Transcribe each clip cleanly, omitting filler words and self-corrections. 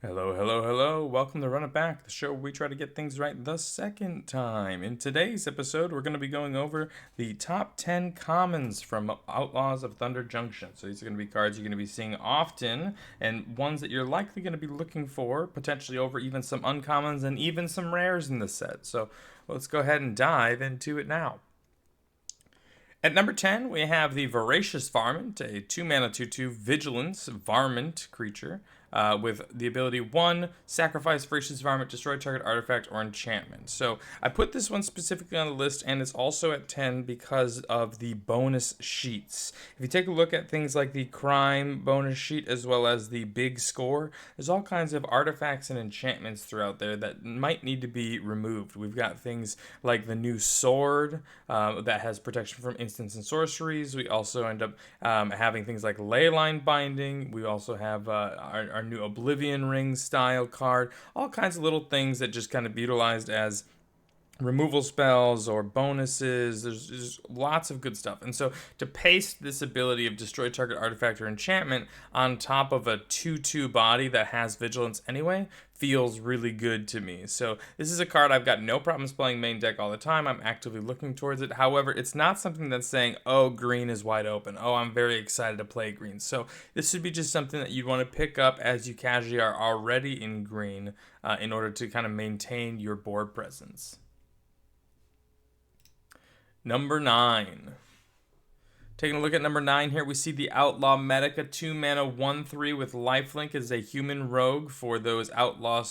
Hello, hello, hello. Welcome to Run It Back, the show where we try to get things right the second time. In today's episode, we're going to be going over the top 10 commons from Outlaws of Thunder Junction. So these are going to be cards you're going to be seeing often and ones that you're likely going to be looking for, potentially over even some uncommons and even some rares in the set. So let's go ahead and dive into it now. At number 10, we have the Voracious Varmint, a 2 mana 2/2 Vigilance Varmint creature with the ability 1, sacrifice Voracious Varmint, destroy target artifact or enchantment. So I put this one specifically on the list, and it's also at 10 because of the bonus sheets. If you take a look at things like the Crime bonus sheet as well as the Big Score, there's all kinds of artifacts and enchantments throughout there that might need to be removed. We've got things like the new Sword that has protection from instants and sorceries. We also end up having things like Leyline Binding. We also have our new Oblivion Ring style card. All kinds of little things that just kind of be utilized as removal spells or bonuses. There's lots of good stuff. And so to paste this ability of destroy target artifact or enchantment on top of a 2/2 body that has vigilance anyway feels really good to me. So this is a card I've got no problems playing main deck all the time. I'm actively looking towards it. However, it's not something that's saying, oh, green is wide open. Oh, I'm very excited to play green. So this should be just something that you'd want to pick up as you casually are already in green in order to kind of maintain your board presence. Number 9. Taking a look at number 9 here, we see the Outlaw Medic, a 2 mana 1/3 with lifelink as a human rogue for those Outlaw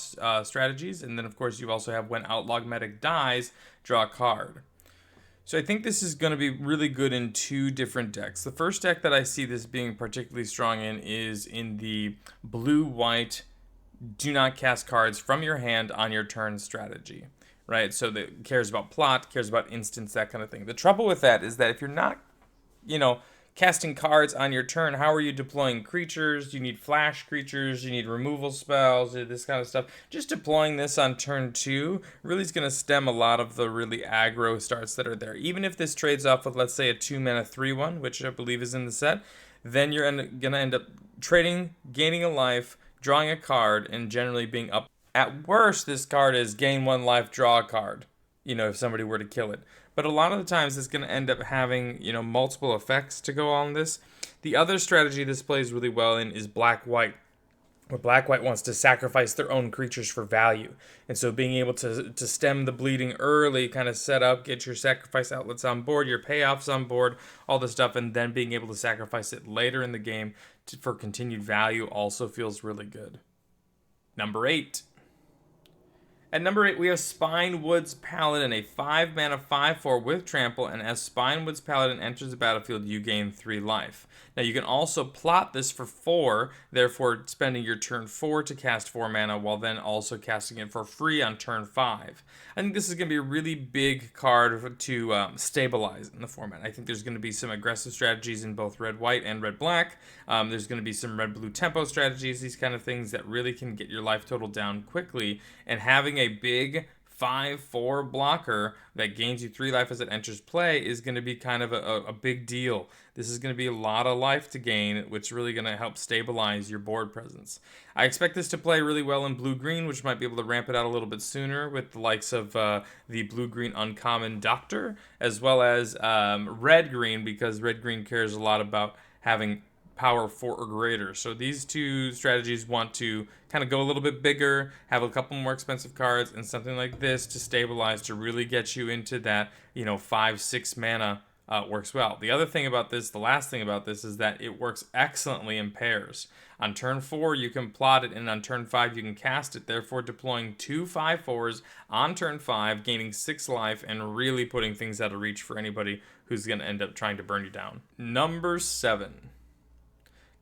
strategies. And then, of course, you also have when Outlaw Medic dies, draw a card. So I think this is going to be really good in two different decks. The first deck that I see this being particularly strong in is in the blue-white do not cast cards from your hand on your turn strategy. Right, so that cares about plot, cares about instants, that kind of thing. The trouble with that is that if you're not, casting cards on your turn, how are you deploying creatures? You need flash creatures, you need removal spells, this kind of stuff. Just deploying this on turn 2 really is going to stem a lot of the really aggro starts that are there. Even if this trades off with, let's say, a 2 mana 3/1, which I believe is in the set, then you're going to end up trading, gaining a life, drawing a card, and generally being up. At worst, this card is gain 1 life, draw a card, if somebody were to kill it. But a lot of the times, it's going to end up having, multiple effects to go on this. The other strategy this plays really well in is black-white, where black-white wants to sacrifice their own creatures for value. And so being able to stem the bleeding early, kind of set up, get your sacrifice outlets on board, your payoffs on board, all this stuff, and then being able to sacrifice it later in the game for continued value also feels really good. Number 8. At number 8, we have Spinewoods Paladin, a 5 mana 5/4 with trample, and as Spinewoods Paladin enters the battlefield, you gain 3 life. Now, you can also plot this for 4, therefore spending your turn 4 to cast 4 mana, while then also casting it for free on turn 5. I think this is going to be a really big card to stabilize in the format. I think there's going to be some aggressive strategies in both red-white and red-black. There's going to be some red-blue tempo strategies, these kind of things that really can get your life total down quickly, and having a big 5/4 blocker that gains you 3 life as it enters play is going to be kind of a big deal. This is going to be a lot of life to gain, which is really going to help stabilize your board presence. I expect this to play really well in blue-green, which might be able to ramp it out a little bit sooner with the likes of the blue-green uncommon Doctor, as well as red-green, because red-green cares a lot about having power 4 or greater. So these two strategies want to kind of go a little bit bigger, have a couple more expensive cards, and something like this to stabilize, to really get you into that, 5-6 mana works well. The other thing about this, the last thing about this, is that it works excellently in pairs. On turn 4, you can plot it, and on turn 5, you can cast it, therefore deploying 2 5/4s on turn 5, gaining 6 life, and really putting things out of reach for anybody who's going to end up trying to burn you down. Number 7.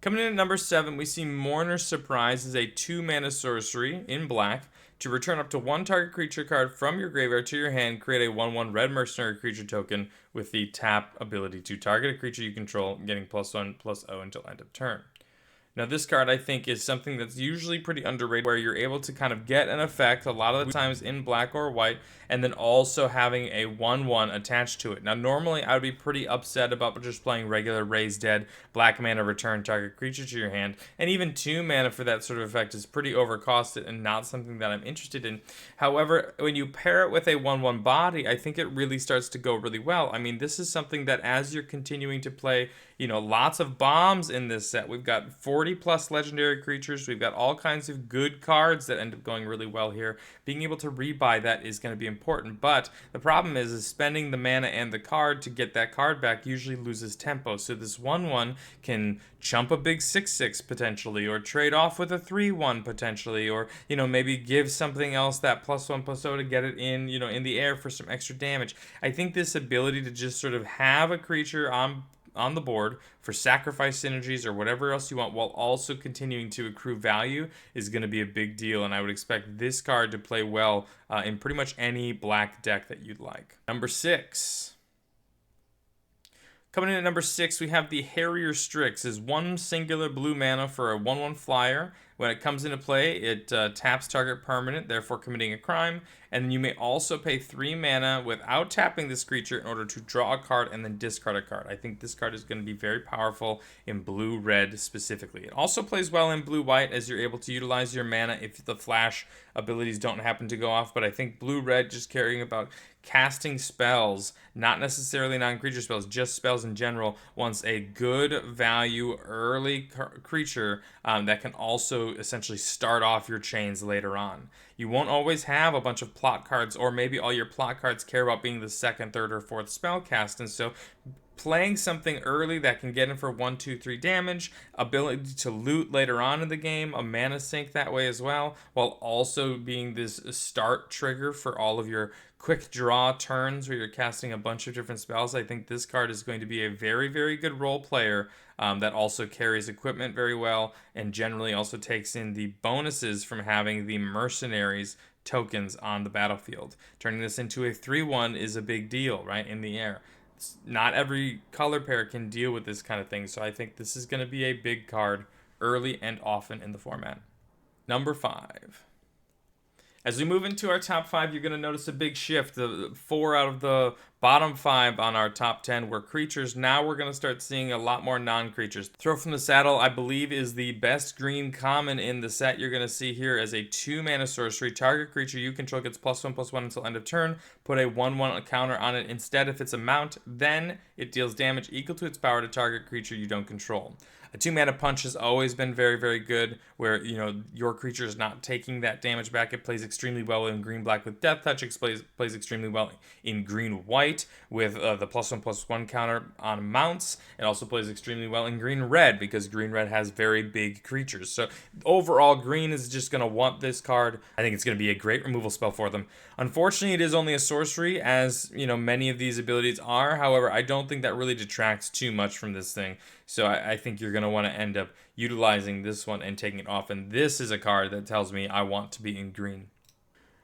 Coming in at number 7, we see Mourner's Surprise as a 2 mana sorcery in black. To return up to 1 target creature card from your graveyard to your hand, create a 1/1 red mercenary creature token with the tap ability to target a creature you control, getting +1/+0 until end of turn. Now, this card, I think, is something that's usually pretty underrated, where you're able to kind of get an effect a lot of the times in black or white, and then also having a 1/1 attached to it. Now, normally, I would be pretty upset about just playing regular Raise Dead, black mana, return target creature to your hand, and even 2 mana for that sort of effect is pretty overcosted and not something that I'm interested in. However, when you pair it with a 1/1 body, I think it really starts to go really well. I mean, this is something that as you're continuing to play, lots of bombs in this set. We've got 40 plus legendary creatures. We've got all kinds of good cards that end up going really well here. Being able to rebuy that is going to be important. But the problem is spending the mana and the card to get that card back usually loses tempo. So this 1/1 can chump a big 6/6 potentially, or trade off with a 3/1 potentially, or maybe give something else that +1/+0 to get it in the air for some extra damage. I think this ability to just sort of have a creature on the board for sacrifice synergies or whatever else you want, while also continuing to accrue value, is going to be a big deal, and I would expect this card to play well in pretty much any black deck that you'd like. Number 6. Coming in at number 6, we have the Harrier Strix. Is 1 singular blue mana for a 1/1 flyer. When it comes into play, it taps target permanent, therefore committing a crime. And then you may also pay 3 mana without tapping this creature in order to draw a card and then discard a card. I think this card is going to be very powerful in blue-red specifically. It also plays well in blue-white, as you're able to utilize your mana if the flash abilities don't happen to go off. But I think blue-red, just caring about casting spells, not necessarily non-creature spells, just spells in general, wants a good value early creature that can also essentially start off your chains later on. You won't always have a bunch of plot cards, or maybe all your plot cards care about being the second, third, or fourth spell cast, and so playing something early that can get in for 1, 2, 3 damage, ability to loot later on in the game, a mana sink that way as well, while also being this start trigger for all of your quick draw turns where you're casting a bunch of different spells. I think this card is going to be a very, very good role player that also carries equipment very well, and generally also takes in the bonuses from having the mercenaries tokens on the battlefield. Turning this into a 3/1 is a big deal, right, in the air. Not every color pair can deal with this kind of thing, so I think this is going to be a big card early and often in the format. Number 5. As we move into our top 5, you're going to notice a big shift. The 4 out of the bottom 5 on our top 10 were creatures. Now we're going to start seeing a lot more non-creatures. Throw from the Saddle, I believe, is the best green common in the set. You're going to see here as a 2-mana sorcery. Target creature you control gets +1/+1 until end of turn. Put a 1/1 counter on it instead if it's a mount. Then it deals damage equal to its power to target creature you don't control. A 2-mana punch has always been very, very good, where your creature is not taking that damage back. It plays extremely well in green-black with Death Touch. It plays extremely well in green-white with the +1/+1 counter on mounts. It also plays extremely well in green-red because green-red has very big creatures. So overall, green is just going to want this card. I think it's going to be a great removal spell for them. Unfortunately, it is only a sorcery, as many of these abilities are. However, I don't think that really detracts too much from this thing. So I think you're going to want to end up utilizing this one and taking it off. And this is a card that tells me I want to be in green.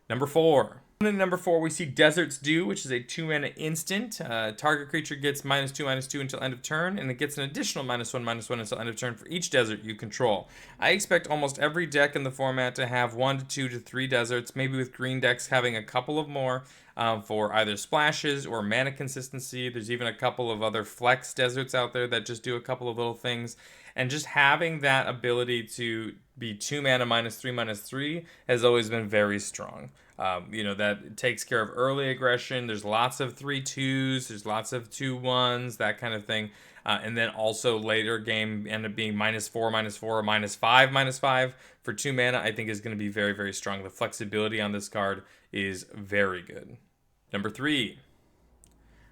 Number 4. In number 4, we see Desert's Dew, which is a 2-mana instant. Target creature gets -2/-2 until end of turn, and it gets an additional -1/-1 until end of turn for each desert you control. I expect almost every deck in the format to have 1 to 2 to 3 deserts, maybe with green decks having a couple of more for either splashes or mana consistency. There's even a couple of other flex deserts out there that just do a couple of little things. And just having that ability to be 2 mana -3/-3 has always been very strong. That takes care of early aggression. There's lots of 3/2s, there's lots of 2/1s, that kind of thing. And then also later game end up being -4/-4 or -5/-5 for 2 mana, I think is going to be very, very strong. The flexibility on this card is very good. Number 3.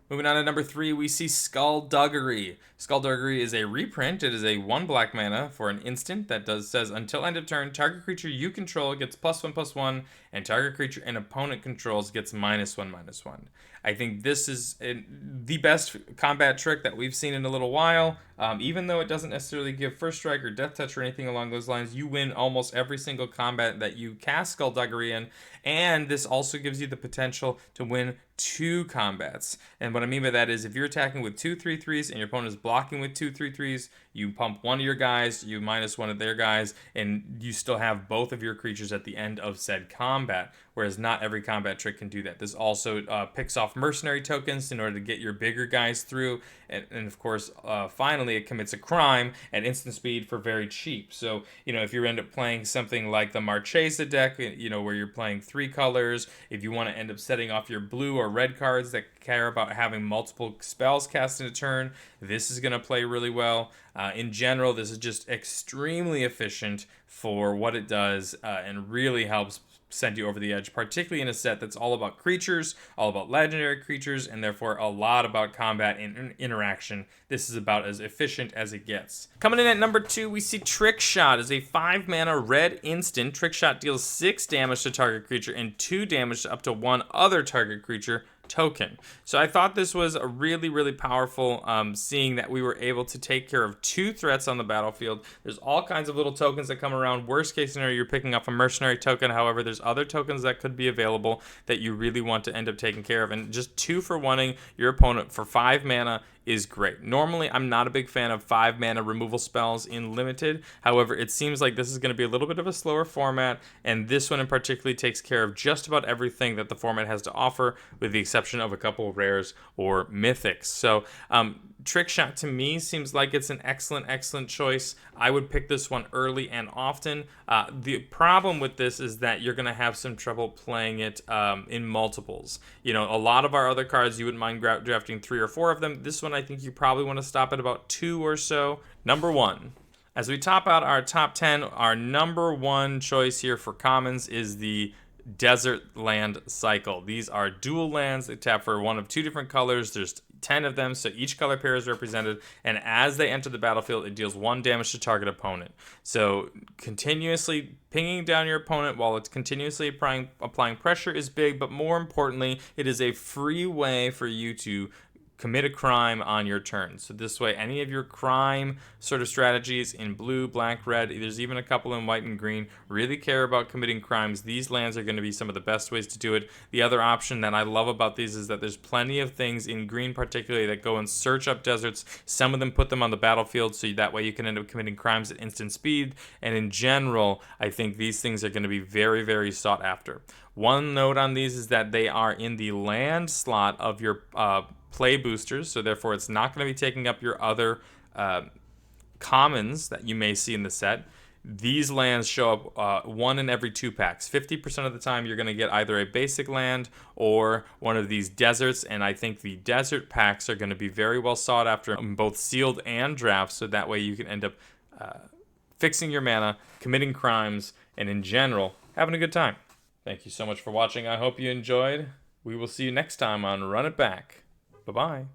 Moving on to number 3, we see Skullduggery. Skullduggery is a reprint. It is a 1 black mana for an instant that says until end of turn, target creature you control gets +1/+1, and target creature an opponent controls gets -1/-1. I think this is the best combat trick that we've seen in a little while. Even though it doesn't necessarily give First Strike or Death Touch or anything along those lines, you win almost every single combat that you cast Skullduggery in, and this also gives you the potential to win 2 combats. And what I mean by that is if you're attacking with 2 3/3s and your opponent is blocking with 2 3/3s, You pump one of your guys, you minus one of their guys, and you still have both of your creatures at the end of said combat, whereas not every combat trick can do that. This also picks off mercenary tokens in order to get your bigger guys through, and of course, finally, it commits a crime at instant speed for very cheap. So, if you end up playing something like the Marchesa deck, where you're playing 3 colors, if you want to end up setting off your blue or red cards that care about having multiple spells cast in a turn, this is going to play really well. In general, this is just extremely efficient for what it does, and really helps send you over the edge, particularly in a set that's all about creatures, all about legendary creatures, and therefore a lot about combat and interaction. This is about as efficient as it gets. Coming in at number 2, we see Trick Shot. As a 5-mana red instant, Trick Shot deals 6 damage to target creature and 2 damage to up to 1 other target creature token. So I thought this was a really, really powerful, seeing that we were able to take care of 2 threats on the battlefield. There's all kinds of little tokens that come around. Worst case scenario, you're picking up a mercenary token. However, there's other tokens that could be available that you really want to end up taking care of. And just 2 for 1ing your opponent for 5 mana is great. Normally, I'm not a big fan of 5-mana removal spells in Limited. However, it seems like this is going to be a little bit of a slower format, and this one in particular takes care of just about everything that the format has to offer, with the exception of a couple of rares or mythics. So, Trick Shot to me seems like it's an excellent choice. I would pick this one early and often. The problem with this is that you're going to have some trouble playing it in multiples. A lot of our other cards, you wouldn't mind drafting 3 or 4 of them. This one, I think you probably want to stop at about 2 or so. Number 1. As we top out our top 10, our number 1 choice here for commons is the Desert Land Cycle. These are dual lands. They tap for one of 2 different colors. There's 10 of them, so each color pair is represented, and as they enter the battlefield, it deals 1 damage to target opponent. So continuously pinging down your opponent while it's continuously applying pressure is big, but more importantly, it is a free way for you to commit a crime on your turn. So this way, any of your crime sort of strategies in blue, black, red, there's even a couple in white and green, really care about committing crimes. These lands are going to be some of the best ways to do it. The other option that I love about these is that there's plenty of things in green particularly that go and search up deserts. Some of them put them on the battlefield, so that way you can end up committing crimes at instant speed. And in general, I think these things are going to be very, very sought after. One note on these is that they are in the land slot of your play boosters, so therefore it's not going to be taking up your other commons that you may see in the set. These lands show up 1 in every 2 packs. 50% of the time you're going to get either a basic land or one of these deserts, and I think the desert packs are going to be very well sought after in both sealed and drafts, so that way you can end up fixing your mana, committing crimes, and in general, having a good time. Thank you so much for watching. I hope you enjoyed. We will see you next time on Run It Back. Bye-bye.